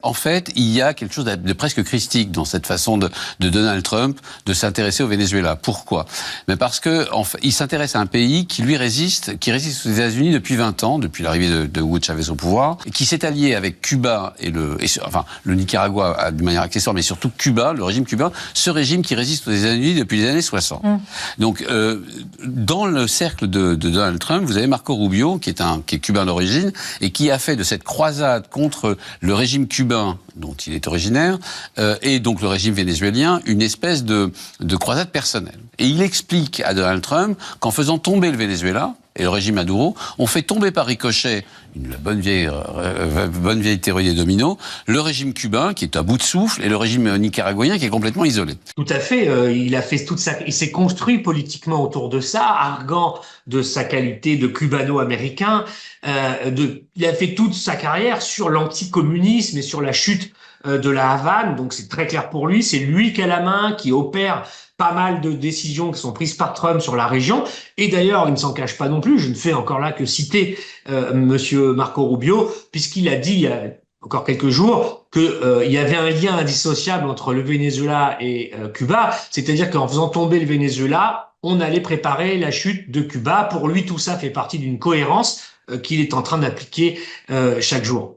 En fait, il y a quelque chose de presque christique dans cette façon de Donald Trump de s'intéresser au Venezuela. Pourquoi? Mais parce que il s'intéresse à un pays qui lui qui résiste aux États-Unis depuis 20 ans, depuis l'arrivée de Hugo Chavez au pouvoir, et qui s'est allié avec Cuba le Nicaragua de manière accessoire, mais surtout Cuba, le régime cubain, ce régime qui résiste aux États-Unis depuis les années 60. Donc, dans le cercle de Donald Trump, vous avez Marco Rubio, qui est cubain d'origine, et qui a fait de cette croisade contre le régime cubain dont il est originaire, et donc le régime vénézuélien, une espèce de croisade personnelle. Et il explique à Donald Trump qu'en faisant tomber le Venezuela et le régime Maduro, on fait tomber par ricochet, la bonne vieille théorie des dominos, le régime cubain qui est à bout de souffle et le régime nicaraguayen qui est complètement isolé. Tout à fait. Il s'est construit politiquement autour de ça, arguant de sa qualité de cubano-américain. Il a fait toute sa carrière sur l'anticommunisme et sur la chute de la Havane. Donc c'est très clair pour lui. C'est lui qui a la main, qui opère pas mal de décisions qui sont prises par Trump sur la région. Et d'ailleurs, il ne s'en cache pas non plus. Je ne fais encore là que citer Monsieur Marco Rubio, puisqu'il a dit il y a encore quelques jours que il y avait un lien indissociable entre le Venezuela et Cuba, c'est-à-dire qu'en faisant tomber le Venezuela, on allait préparer la chute de Cuba. Pour lui, tout ça fait partie d'une cohérence qu'il est en train d'appliquer chaque jour.